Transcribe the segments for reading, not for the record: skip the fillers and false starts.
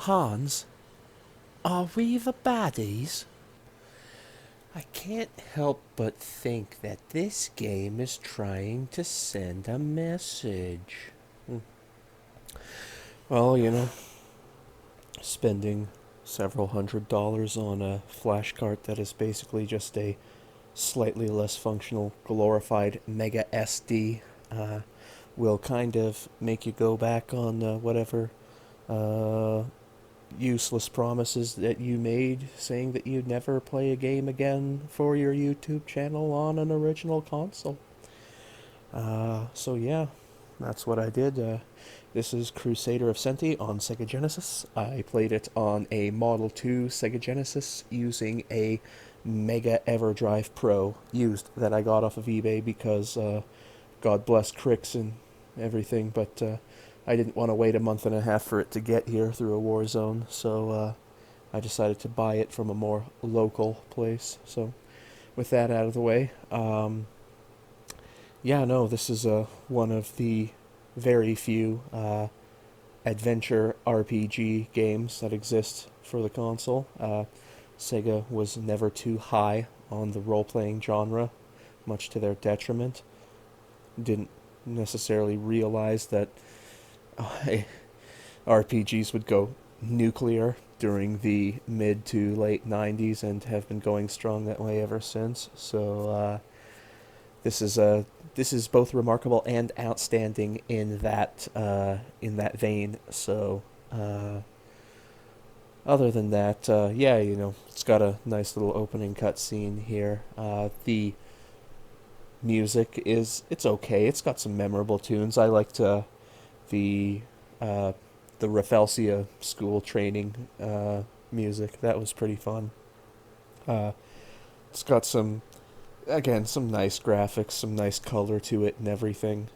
Hans, are we the baddies? I can't help but think that this game is trying to send a message. Well, spending several $100s on a flash cart that is basically just a slightly less functional, glorified Mega SD will kind of make you go back on whatever uh, useless promises that you made, saying that you'd never play a game again for your YouTube channel on an original console. So yeah, that's what I did. This is Crusader of Centy on Sega Genesis. I played it on a Model 2 Sega Genesis using a Mega EverDrive Pro used that I got off of eBay because God bless Cricks and everything, but I didn't want to wait a month and a half for it to get here through a war zone, so I decided to buy it from a more local place. So with that out of the way, yeah, no, this is one of the very few adventure RPG games that exist for the console. Sega was never too high on the role-playing genre, much to their detriment. Didn't necessarily realize that RPGs would go nuclear during the mid to late 90s and have been going strong that way ever since. So this is both remarkable and outstanding in that vein. So other than that, yeah, it's got a nice little opening cutscene here. The music it's okay. It's got some memorable tunes. I liked the uh, the Rafelsia school training music. That was pretty fun. Uh, it's got some nice graphics, some nice color to it and everything.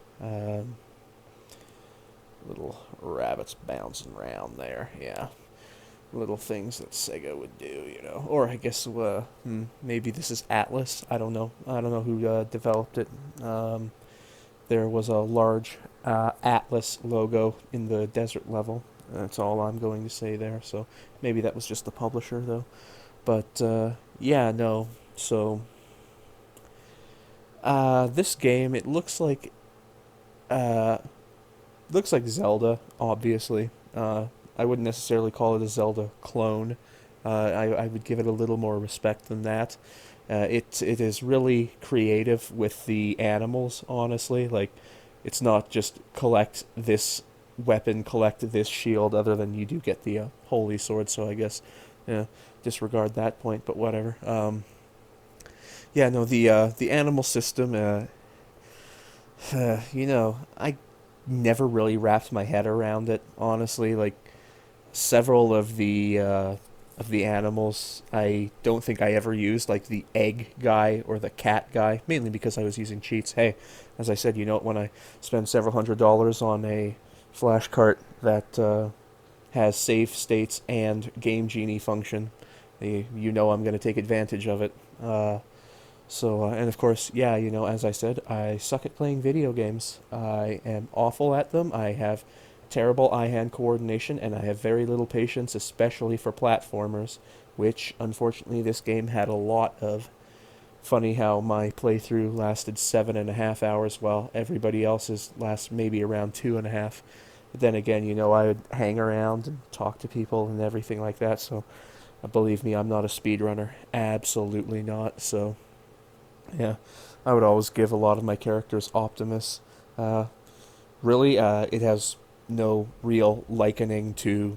Little rabbits bouncing around there, yeah. Little things that Sega would do. Or I guess maybe this is Atlas. I don't know. I don't know who developed it. There was a large Atlas logo in the desert level. That's all I'm going to say there. So maybe that was just the publisher, though. But yeah, no. So this game, it uh, looks like Zelda, obviously. I wouldn't necessarily call it a Zelda clone. I would give it a little more respect than that. It is really creative with the animals, honestly. Like, it's not just collect this weapon, collect this shield, other than you do get the holy sword, so I guess, yeah, disregard that point, but whatever. Yeah, no, the animal system, I never really wrapped my head around it, honestly. Like, several of the animals I don't think I ever used, like the egg guy or the cat guy, mainly because I was using cheats. Hey, as I said, when I spend several $100s on a flash cart that has save states and Game Genie function, I'm going to take advantage of it. And of course, yeah, as I said, I suck at playing video games. I am awful at them. I have terrible eye-hand coordination, and I have very little patience, especially for platformers, which, unfortunately, this game had a lot of. Funny how my playthrough lasted 7.5 hours, while everybody else's lasts maybe around 2.5. But then again, I would hang around and talk to people and everything like that, so believe me, I'm not a speedrunner. Absolutely not, so yeah, I would always give a lot of my characters Optimus. Really, it has no real likening to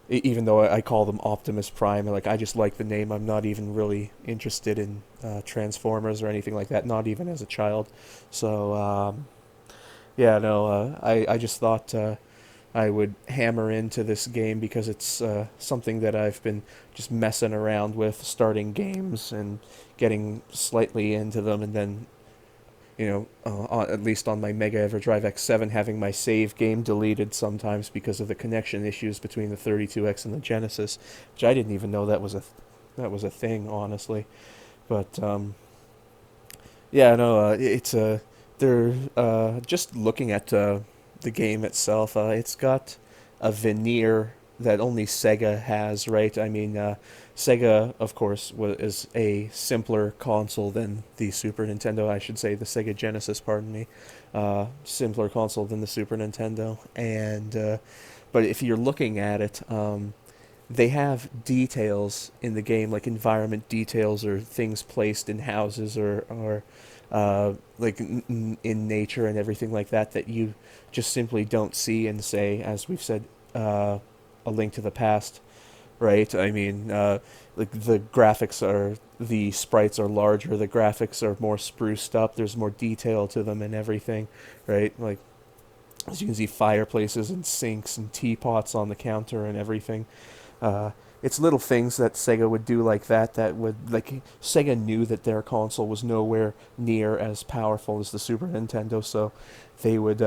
even though I call them Optimus Prime. Like, I just like the name. I'm not even really interested in Transformers or anything like that. Not even as a child. So yeah, no, I just thought I would hammer into this game because it's something that I've been just messing around with, starting games and getting slightly into them, and then, at least on my Mega EverDrive X7, having my save game deleted sometimes because of the connection issues between the 32X and the Genesis, which I didn't even know that was a thing, honestly. But yeah, no, it's they're just looking at the game itself. It's got a veneer that only Sega has, right? I mean, Sega, of course, is a simpler console than the Super Nintendo. I should say the Sega Genesis, pardon me, simpler console than the Super Nintendo. And but if you're looking at it, they have details in the game, like environment details or things placed in houses or like in nature and everything like that that you just simply don't see in, say, as we've said, A Link to the Past, right? I mean, like the sprites are larger, the graphics are more spruced up, there's more detail to them and everything, right? Like, as you can see, fireplaces and sinks and teapots on the counter and everything. Uh, it's little things that Sega would do like that that would, like, Sega knew that their console was nowhere near as powerful as the Super Nintendo, so they would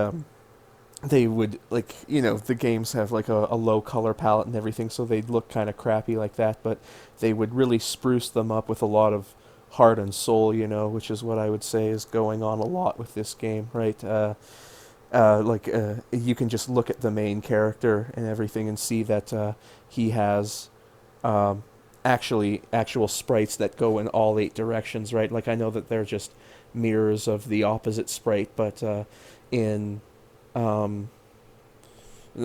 like, the games have like a low color palette and everything, so they'd look kind of crappy like that, but they would really spruce them up with a lot of heart and soul, which is what I would say is going on a lot with this game, right? You can just look at the main character and everything and see that he has um, actual sprites that go in all 8 directions, right? Like, I know that they're just mirrors of the opposite sprite, but in um,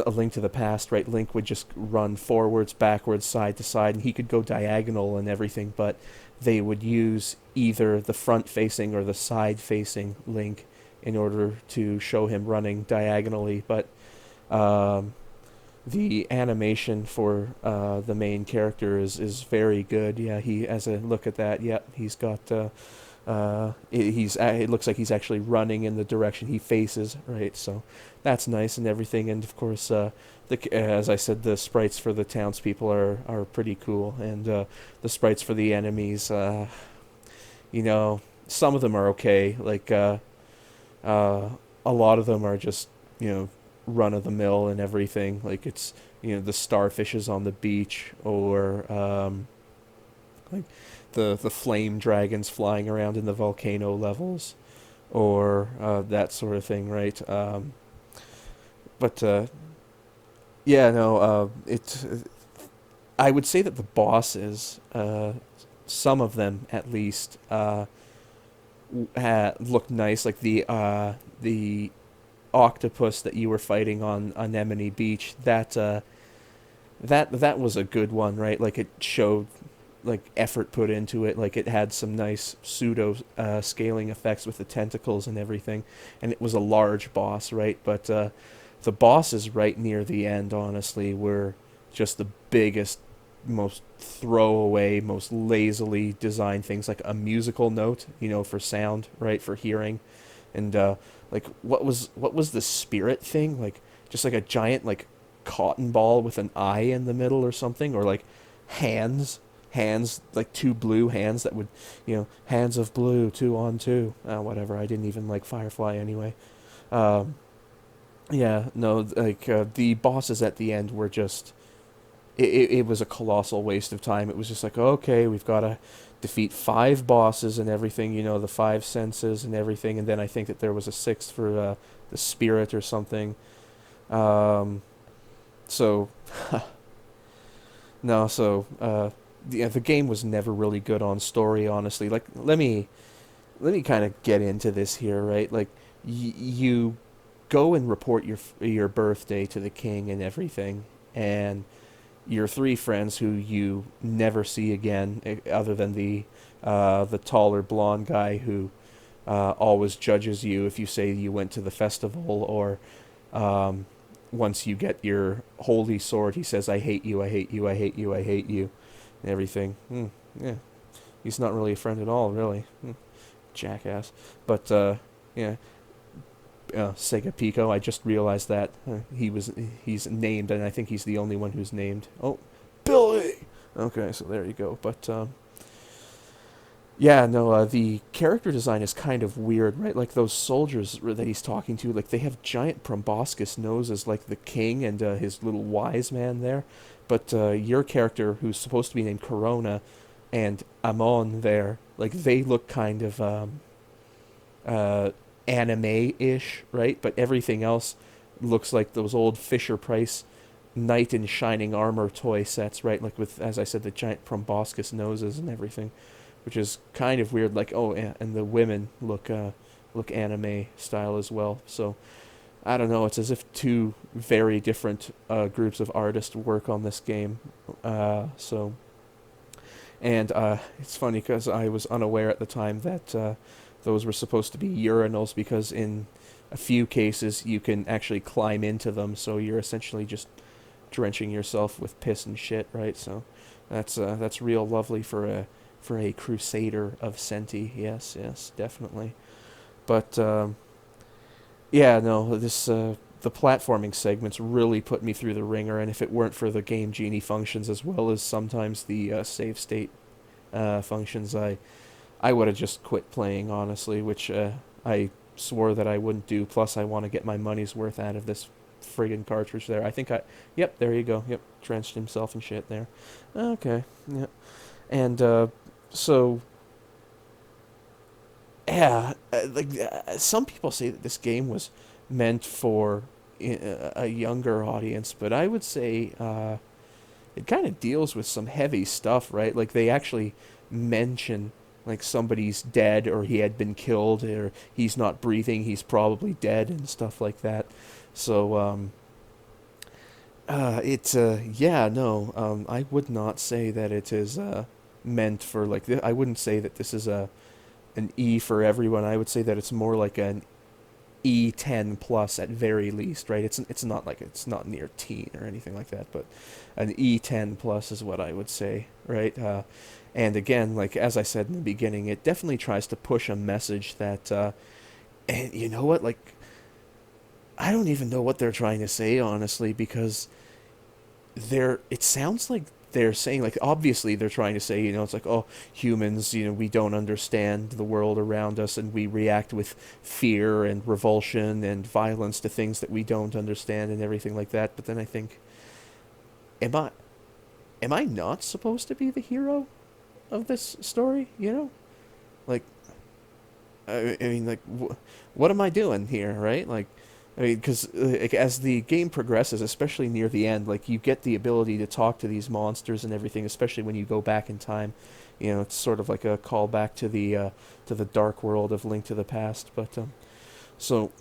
A Link to the Past, right, Link would just run forwards, backwards, side to side, and he could go diagonal and everything, but they would use either the front-facing or the side-facing Link in order to show him running diagonally, but um, the animation for the main character is very good. Yeah, as I look at that, yeah, he's got it looks like he's actually running in the direction he faces, right? So that's nice and everything. And of course, as I said, the sprites for the townspeople are pretty cool, and the sprites for the enemies, some of them are okay. Like a lot of them are just run of the mill and everything. Like, it's the starfishes on the beach, or like the flame dragons flying around in the volcano levels, or that sort of thing, right? But yeah, no, I would say that the bosses, some of them at least, looked nice. Like the octopus that you were fighting on Anemone Beach, that was a good one, right? Like, it showed like effort put into it. Like, it had some nice pseudo scaling effects with the tentacles and everything, and it was a large boss, right? But the bosses right near the end, honestly, were just the biggest, most throwaway, most lazily designed things, like a musical note, for sound, right, for hearing, and like, what was the spirit thing? Like, just like a giant, like, cotton ball with an eye in the middle or something, or like hands, like 2 blue hands that would, hands of blue, 2 on 2, whatever. I didn't even like Firefly anyway. Um, yeah, no, like, the bosses at the end were just, it was a colossal waste of time. It was just like, okay, we've got to defeat 5 bosses and everything, the 5 senses and everything, and then I think that there was a 6th for the spirit or something. Um, so, no, so the game was never really good on story, honestly. Like, let me kind of get into this here, right? Like, you go and report your birthday to the king and everything, and your 3 friends who you never see again, other than the taller blonde guy who always judges you if you say you went to the festival, or um, once you get your holy sword, he says, "I hate you, I hate you, I hate you, I hate you," and everything. Yeah, he's not really a friend at all, really. Jackass. But yeah, Sega Pico. I just realized that he's named, and I think he's the only one who's named. Oh, Billy. Okay, so there you go. But yeah, no, the character design is kind of weird, right? Like, those soldiers that he's talking to, like, they have giant proboscis noses, like the king and his little wise man there. But your character, who's supposed to be named Corona, and Amon there, like, they look kind of uh, anime-ish, right? But everything else looks like those old Fisher Price knight in shining armor toy sets, right? Like with, as I said, the giant proboscis noses and everything, which is kind of weird. Like, oh, and the women look anime style as well. So I don't know. It's as if two very different groups of artists work on this game. So and it's funny because I was unaware at the time that those were supposed to be urinals, because in a few cases you can actually climb into them, so you're essentially just drenching yourself with piss and shit, right? So that's real lovely for a Crusader of Centy. Yes, yes, definitely. But yeah, no, this the platforming segments really put me through the ringer, and if it weren't for the Game Genie functions as well as sometimes the save state functions, I would have just quit playing, honestly, which I swore that I wouldn't do. Plus, I want to get my money's worth out of this friggin' cartridge there. I think I. Yep, there you go. Yep, drenched himself and shit there. Okay, yeah. And so. Yeah, some people say that this game was meant for a younger audience, but I would say it kind of deals with some heavy stuff, right? Like they actually mention like somebody's dead, or he had been killed, or he's not breathing, he's probably dead, and stuff like that. So it's yeah, no, I would not say that it is meant for like I wouldn't say that this is a an E for everyone. I would say that it's more like an E10 plus at very least, right? It's not like it's not near teen or anything like that, but an E10 plus is what I would say, right? And again, like as I said in the beginning, it definitely tries to push a message that, and you know what, like I don't even know what they're trying to say, honestly, because it sounds like they're saying, like, obviously they're trying to say, it's like, oh, humans, we don't understand the world around us, and we react with fear and revulsion and violence to things that we don't understand and everything like that. But then I think, am I am I not supposed to be the hero of this story, like I mean, like, what am I doing here, right? Like, I mean, because like, as the game progresses, especially near the end, like you get the ability to talk to these monsters and everything, especially when you go back in time. It's sort of like a callback to the dark world of Link to the Past. But so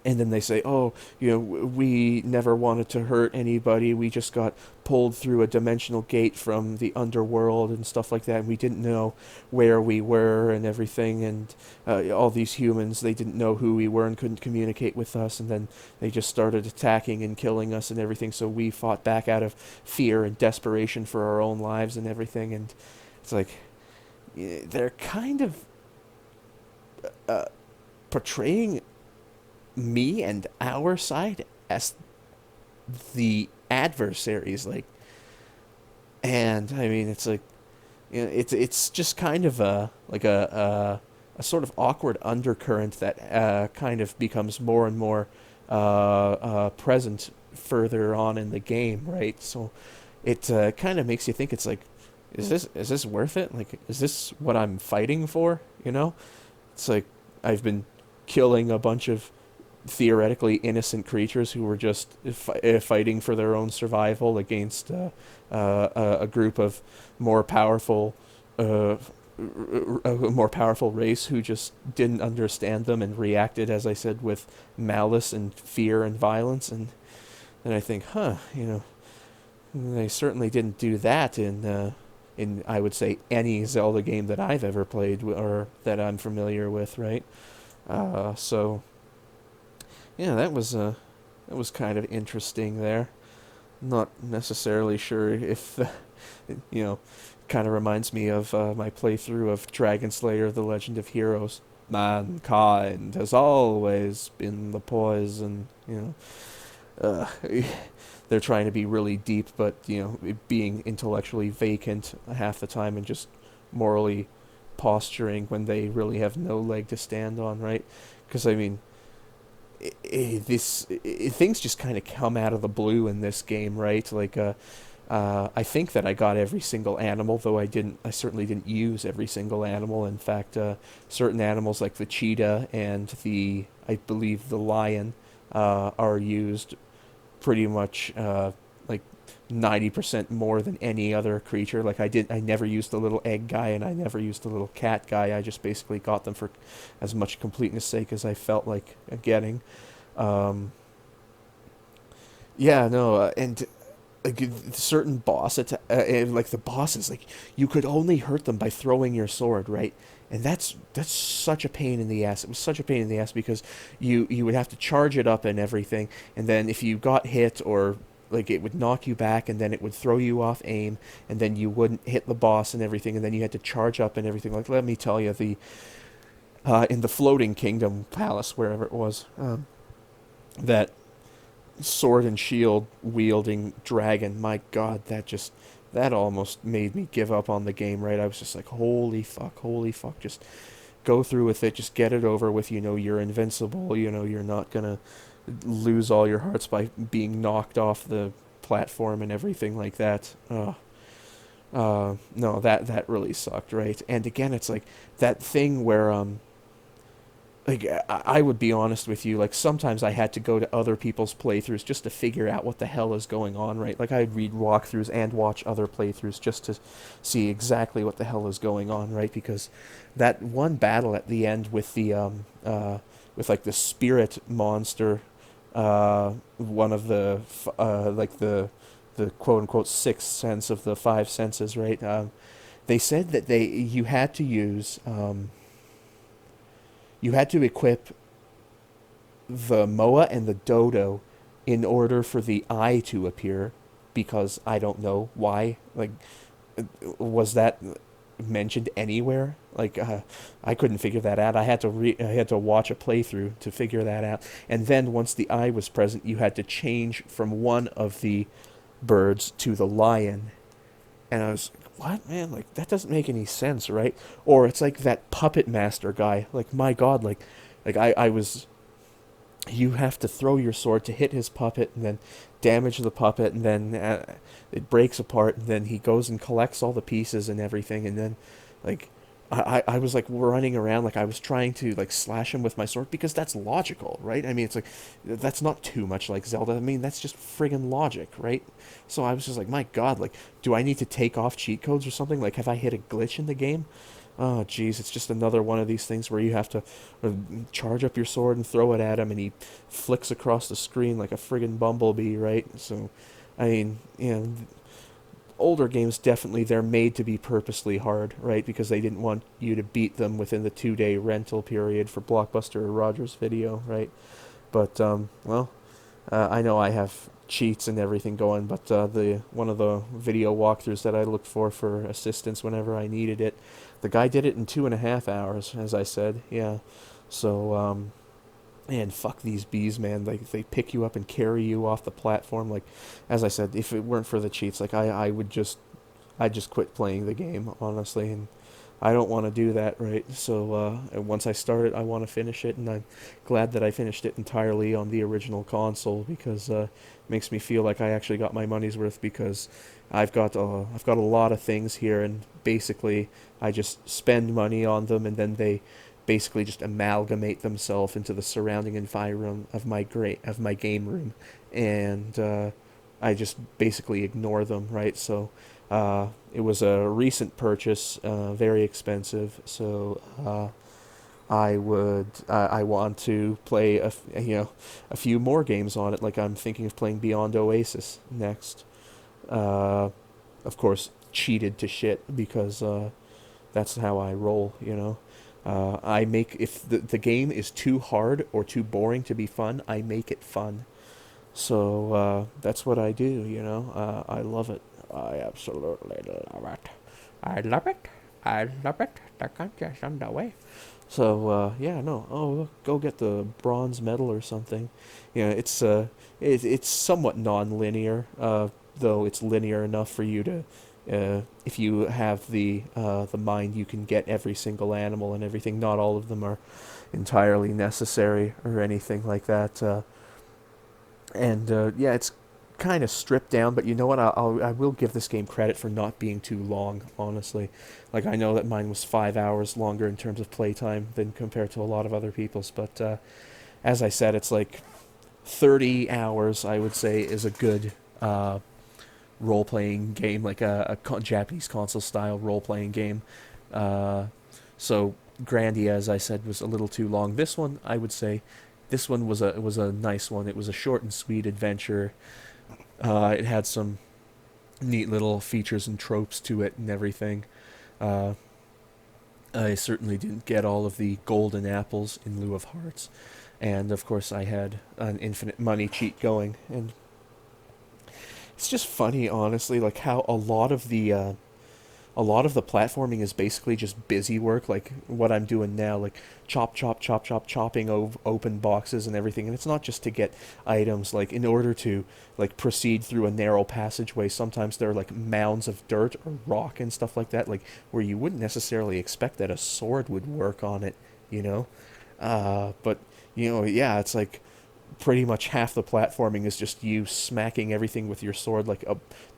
and then they say, oh, we never wanted to hurt anybody. We just got pulled through a dimensional gate from the underworld and stuff like that. And we didn't know where we were and everything. And all these humans, they didn't know who we were and couldn't communicate with us. And then they just started attacking and killing us and everything. So we fought back out of fear and desperation for our own lives and everything. And it's like, they're kind of portraying me and our side as the adversaries, like, and I mean, it's like, it's just kind of a sort of awkward undercurrent that kind of becomes more and more present further on in the game, right? So it kind of makes you think, it's like, is this worth it? Like, is this what I'm fighting for? It's like I've been killing a bunch of theoretically innocent creatures who were just fighting for their own survival against a group of more powerful a more powerful race who just didn't understand them and reacted, as I said, with malice and fear and violence. And then I think, they certainly didn't do that in I would say any Zelda game that I've ever played or that I'm familiar with, right? So yeah, that was kind of interesting there. Not necessarily sure if kind of reminds me of my playthrough of Dragon Slayer: The Legend of Heroes. Mankind has always been the poison. Uh, they're trying to be really deep, but being intellectually vacant half the time and just morally posturing when they really have no leg to stand on, right? Because I mean, things just kind of come out of the blue in this game, right? Like, I think that I got every single animal, though I certainly didn't use every single animal. In fact, certain animals like the cheetah and I believe the lion, are used pretty much like 90% more than any other creature. Like I never used the little egg guy and I never used the little cat guy. I just basically got them for as much completeness sake as I felt like getting. Um, yeah, no, and like certain like the bosses, like you could only hurt them by throwing your sword, right? And that's such a pain in the ass. It was such a pain in the ass because you would have to charge it up and everything, and then if you got hit or like it would knock you back and then it would throw you off aim and then you wouldn't hit the boss and everything and then you had to charge up and everything. Like let me tell you, the in the floating kingdom palace, wherever it was, that sword and shield wielding dragon, my god, that almost made me give up on the game, right? I was just like, holy fuck, just go through with it, just get it over with, you're invincible, you're not gonna lose all your hearts by being knocked off the platform and everything like that. No, that really sucked, right? And again, it's like that thing where like I would be honest with you, like sometimes I had to go to other people's playthroughs just to figure out what the hell is going on, right? Like I'd read walkthroughs and watch other playthroughs just to see exactly what the hell is going on, right? Because that one battle at the end with the with like the spirit monster, one of the like the quote unquote sixth sense of the five senses, right? They said that you had to use you had to equip the Moa and the Dodo in order for the eye to appear, because I don't know why. Like, was that mentioned anywhere? Like, I couldn't figure that out. I had to watch a playthrough to figure that out. And then once the eye was present, you had to change from one of the birds to the lion. And I was, what, man? Like, that doesn't make any sense, right? Or it's like that puppet master guy. Like, my god, like I was, you have to throw your sword to hit his puppet and then damage the puppet, and then it breaks apart, and then he goes and collects all the pieces and everything, and then, like, I was like running around like I was trying to like slash him with my sword, because that's logical, right? I mean, it's like, that's not too much like Zelda. I mean, that's just friggin' logic, right? So I was just like, my god, like, do I need to take off cheat codes or something? Like, have I hit a glitch in the game? Oh, jeez, it's just another one of these things where you have to charge up your sword and throw it at him, and he flicks across the screen like a friggin' bumblebee, right? So, I mean, older games, definitely, they're made to be purposely hard, right? Because they didn't want you to beat them within the 2-day rental period for Blockbuster or Rogers Video, right? But, well, I know I have cheats and everything going, but the one of the video walkthroughs that I looked for assistance whenever I needed it, the guy did it in 2.5 hours, as I said, yeah. So, man, fuck these bees, man. They pick you up and carry you off the platform. Like, as I said, if it weren't for the cheats, like I'd just quit playing the game, honestly, and I don't want to do that, right? So once I start it, I want to finish it, and I'm glad that I finished it entirely on the original console, because it makes me feel like I actually got my money's worth, because I've got a lot of things here, and basically I just spend money on them, and then they basically just amalgamate themselves into the surrounding environment of my game room, and I just basically ignore them, right? So it was a recent purchase, very expensive, so I want to play a few more games on it. Like, I'm thinking of playing Beyond Oasis next. Of course, cheated to shit, because that's how I roll, I make, if the game is too hard or too boring to be fun, I make it fun. So that's what I do. I love it. I absolutely love it. I love it. I love it. I can't get underway. So yeah, no. Oh, look, go get the bronze medal or something. It's somewhat non-linear, though it's linear enough for you to. If you have the mind, you can get every single animal and everything. Not all of them are entirely necessary or anything like that. And yeah, it's kind of stripped down, but you know what? I will give this game credit for not being too long, honestly. Like, I know that mine was 5 hours longer in terms of playtime than compared to a lot of other people's, but as I said, it's like 30 hours, I would say, is a good role playing game, like a Japanese console style role playing game. Uh, so Grandia, as I said, was a little too long. This one, I would say, this one was a nice one. It was a short and sweet adventure. It had some neat little features and tropes to it and everything. Uh, I certainly didn't get all of the golden apples in lieu of hearts, and of course I had an infinite money cheat going, and it's just funny, honestly, like how a lot of the platforming is basically just busy work, like what I'm doing now, like chopping open boxes and everything. And it's not just to get items, like in order to like proceed through a narrow passageway, sometimes there are like mounds of dirt or rock and stuff like that, like where you wouldn't necessarily expect that a sword would work on it, you know? But, yeah, it's like pretty much half the platforming is just you smacking everything with your sword, like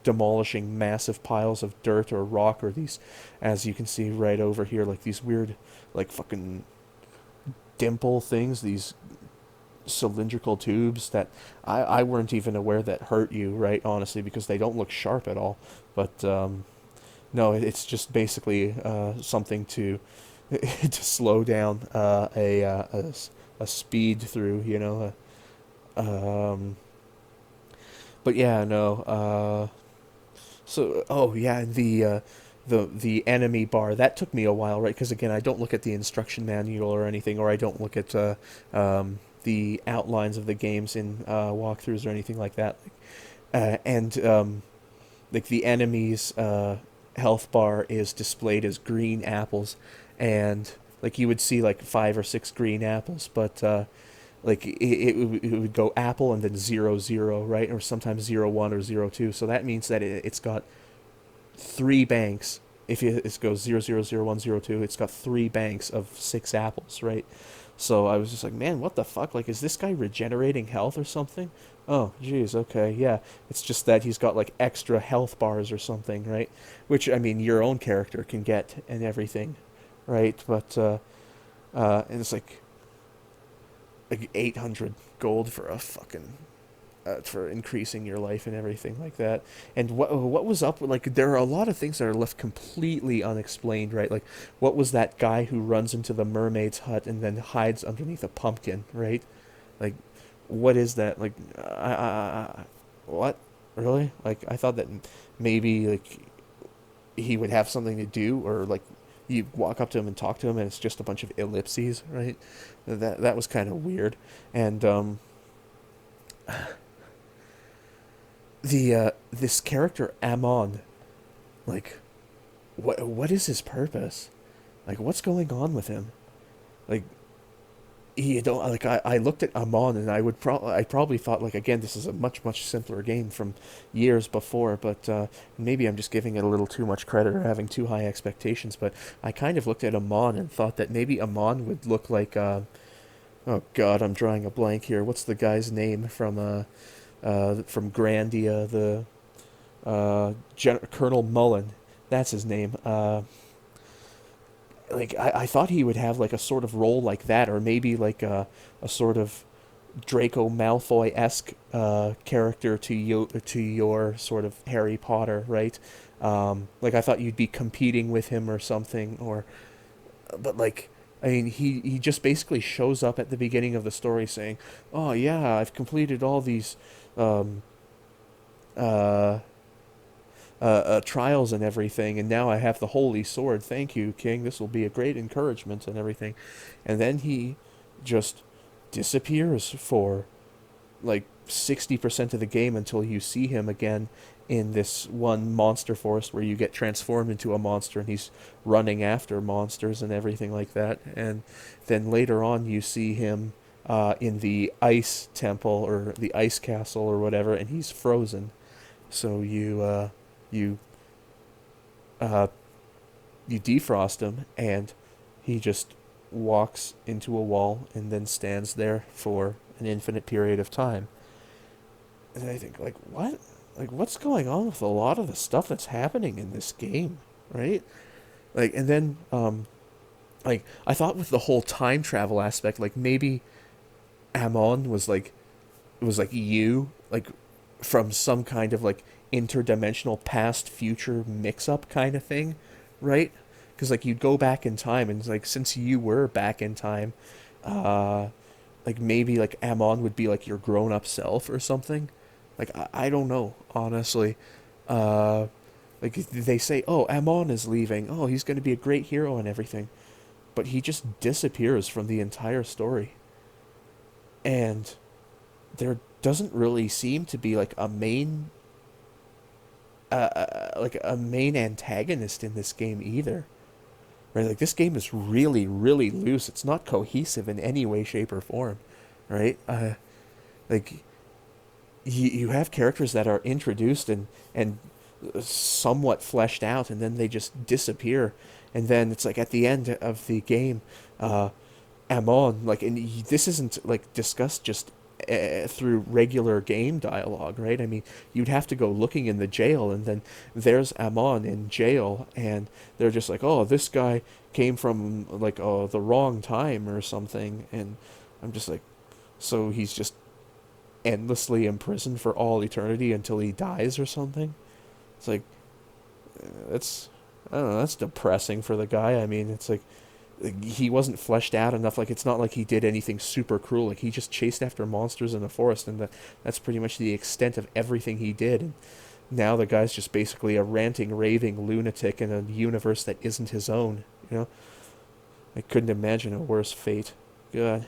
demolishing massive piles of dirt or rock, or these, as you can see right over here, like these weird, like fucking dimple things, these cylindrical tubes that I weren't even aware that hurt you, right? Honestly, because they don't look sharp at all. But no, it's just basically something to to slow down a speed through, um, but yeah, no. Oh yeah, the enemy bar, that took me a while, right? Because again, I don't look at the instruction manual or anything, or I don't look at the outlines of the games in walkthroughs or anything like that. And like the enemy's health bar is displayed as green apples, and like you would see like 5 or 6 green apples, but like it would go apple and then 0 0, right, or sometimes 0 1 or 0 2. So that means that it's got 3 banks. If it goes 0 0 0 1 0 2, it's got 3 banks of 6 apples, right? So I was just like, man, what the fuck? Like, is this guy regenerating health or something? Oh, geez, okay, yeah. It's just that he's got like extra health bars or something, right? Which, I mean, your own character can get and everything, right? But and it's like 800 gold for a fucking for increasing your life and everything like that. And what was up with, like, there are a lot of things that are left completely unexplained, right? Like, what was that guy who runs into the mermaid's hut and then hides underneath a pumpkin, right? Like, what is that? Like, what? Really? Like, I thought that maybe like he would have something to do, or like you walk up to him and talk to him and it's just a bunch of ellipses, right? That was kind of weird. And the this character Amon, like, what is his purpose? Like, what's going on with him? Like, you don't, like, I looked at Amon and I probably thought, like, again, this is a much simpler game from years before, but maybe I'm just giving it a little too much credit or having too high expectations. But I kind of looked at Amon and thought that maybe Amon would look like oh God, I'm drawing a blank here. What's the guy's name from Grandia, the Colonel Mullen? That's his name. Like, I thought he would have like a sort of role like that, or maybe like a sort of Draco Malfoy esque character to your sort of Harry Potter, right? Like, I thought you'd be competing with him or something, or but like, I mean, he just basically shows up at the beginning of the story saying, "Oh yeah, I've completed all these um, uh, trials and everything, and now I have the holy sword. Thank you, King. This will be a great encouragement and everything." And then he just disappears for like 60% of the game until you see him again in this one monster forest where you get transformed into a monster and he's running after monsters and everything like that. And then later on you see him in the ice temple or the ice castle or whatever, and he's frozen. So you uh, you defrost him, and he just walks into a wall and then stands there for an infinite period of time. And I think, like, what? Like, what's going on with a lot of the stuff that's happening in this game, right? Like, and then, like, I thought with the whole time travel aspect, like, maybe Amon was, like, it was like you, like from some kind of like interdimensional past future mix up kind of thing, right? Because like you'd go back in time, and like since you were back in time, uh, like maybe like Amon would be like your grown up self or something. Like I don't know, honestly. Uh, like they say, oh, Amon is leaving. Oh, he's going to be a great hero and everything, but he just disappears from the entire story, and there doesn't really seem to be like a main antagonist in this game either. Right? Like this game is really, really loose. It's not cohesive in any way, shape, or form. Right? Like you have characters that are introduced and somewhat fleshed out, and then they just disappear, and then it's like at the end of the game, uh, Amon, like, and this isn't like discussed just through regular game dialogue, right? I mean, you'd have to go looking in the jail, and then there's Amon in jail, and they're just like, oh, this guy came from like the wrong time or something, and I'm just like, so he's just endlessly imprisoned for all eternity until he dies or something. It's like that's I don't know, that's depressing for the guy. I mean, it's like he wasn't fleshed out enough. Like it's not like he did anything super cruel. Like he just chased after monsters in the forest, and that's pretty much the extent of everything he did. And now the guy's just basically a ranting, raving lunatic in a universe that isn't his own. You know, I couldn't imagine a worse fate. God.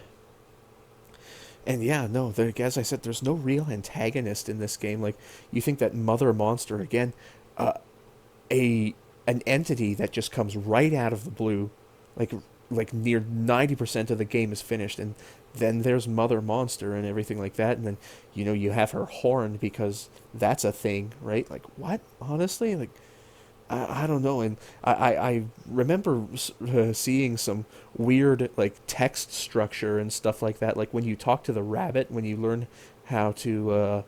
And yeah, no, as I said, there's no real antagonist in this game. Like you think that Mother Monster again, uh, a an entity that just comes right out of the blue, like like near 90% of the game is finished, and then there's Mother Monster and everything like that, and then you have her horn because that's a thing, right? Like what? Honestly, like I don't know, and I remember seeing some weird like text structure and stuff like that. Like when you talk to the rabbit, when you learn how to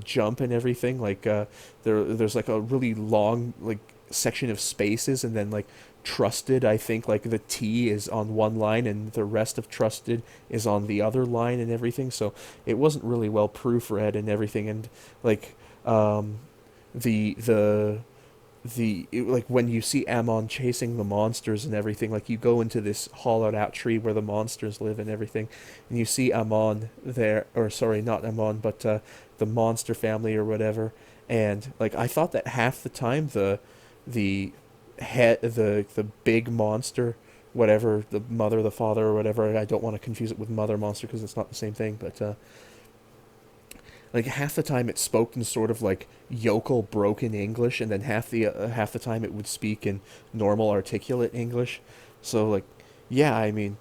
jump and everything, like there's like a really long like section of spaces, and then like trusted, I think like the T is on one line and the rest of trusted is on the other line and everything. So it wasn't really well proofread and everything, and like the the like when you see Amon chasing the monsters and everything, like you go into this hollowed out tree where the monsters live and everything, and you see Amon there, or sorry, not Amon, but the monster family or whatever, and like I thought that half the time the head the big monster, whatever, the mother, the father, or whatever, I don't want to confuse it with Mother Monster because it's not the same thing, but like half the time it spoke in sort of like yokel broken English, and then half the time it would speak in normal articulate English. So like, yeah, I mean,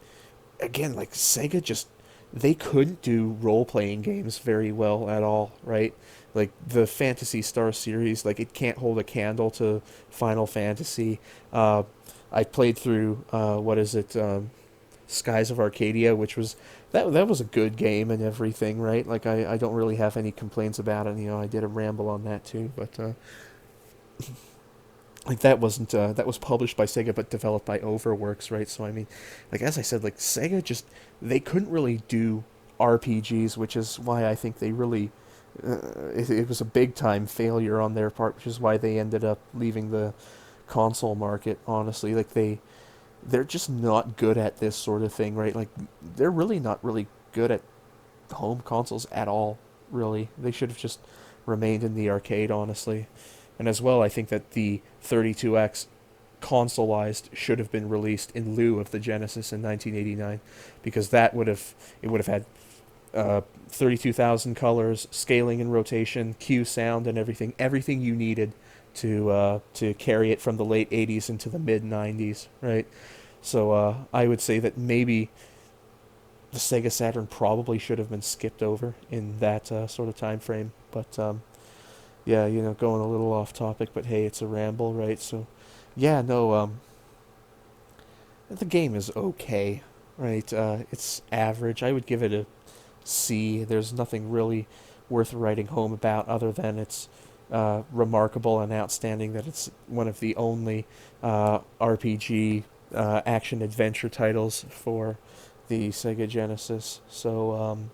again, like Sega just they couldn't do role playing games very well at all, right? Like the Phantasy Star series, like it can't hold a candle to Final Fantasy. I played through what is it? Skies of Arcadia, which was that was a good game and everything, right? Like I don't really have any complaints about it. I did a ramble on that too, but like that wasn't that was published by Sega but developed by Overworks, right? So I mean, like as I said, like Sega just they couldn't really do RPGs, which is why I think they really it was a big time failure on their part, which is why they ended up leaving the console market. Honestly, like they're just not good at this sort of thing, right? Like they're really not really good at home consoles at all, really. They should have just remained in the arcade, honestly. And as well, I think that the 32X consoleized should have been released in lieu of the Genesis in 1989, because it would have had 32,000 colors, scaling and rotation, cue sound, and everything you needed to carry it from the late 80s into the mid 90s, right? So I would say that maybe the Sega Saturn probably should have been skipped over in that sort of time frame. But yeah, going a little off topic, but hey, it's a ramble, right? So yeah, no, the game is okay, right? It's average. I would give it a C. There's nothing really worth writing home about other than it's remarkable and outstanding that it's one of the only RPG action adventure titles for the Sega Genesis. So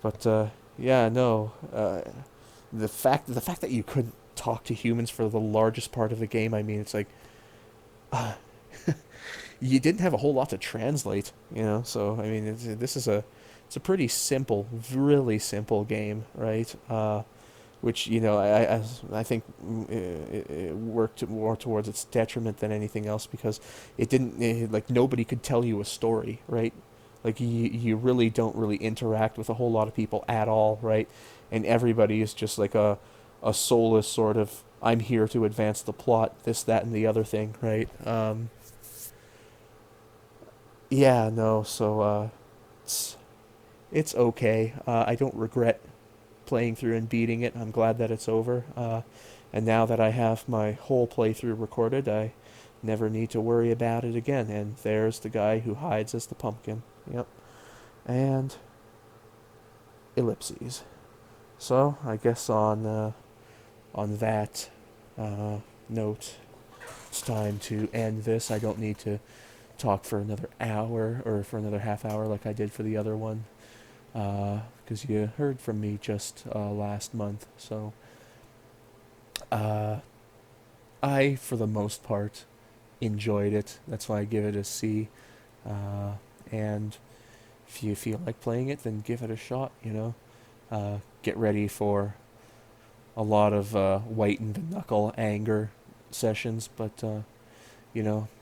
But yeah, no. The fact that you couldn't talk to humans for the largest part of the game, I mean, it's like uh, you didn't have a whole lot to translate, you know. So I mean, this is it's a pretty simple, really simple game, right? Which I think it worked more towards its detriment than anything else because it didn't like nobody could tell you a story, right? Like you really don't really interact with a whole lot of people at all, right? And everybody is just like a soulless sort of I'm here to advance the plot, this, that, and the other thing, right? Yeah, no, so it's it's okay. I don't regret playing through and beating it. I'm glad that it's over. And now that I have my whole playthrough recorded, I never need to worry about it again. And there's the guy who hides as the pumpkin. Yep. And ellipses. So I guess on that note, it's time to end this. I don't need to talk for another hour or for another half hour like I did for the other one, because you heard from me just last month. So uh, I, for the most part, enjoyed it. That's why I give it a C. And if you feel like playing it, then give it a shot. Get ready for a lot of whitened knuckle anger sessions, but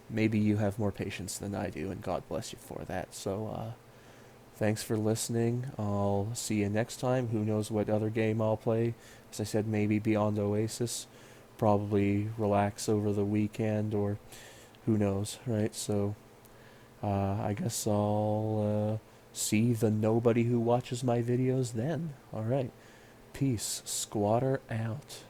maybe you have more patience than I do, and God bless you for that. So thanks for listening. I'll see you next time. Who knows what other game I'll play? As I said, maybe Beyond Oasis. Probably relax over the weekend, or who knows, right? So I guess I'll see the nobody who watches my videos then. All right. Peace. Skwatter out.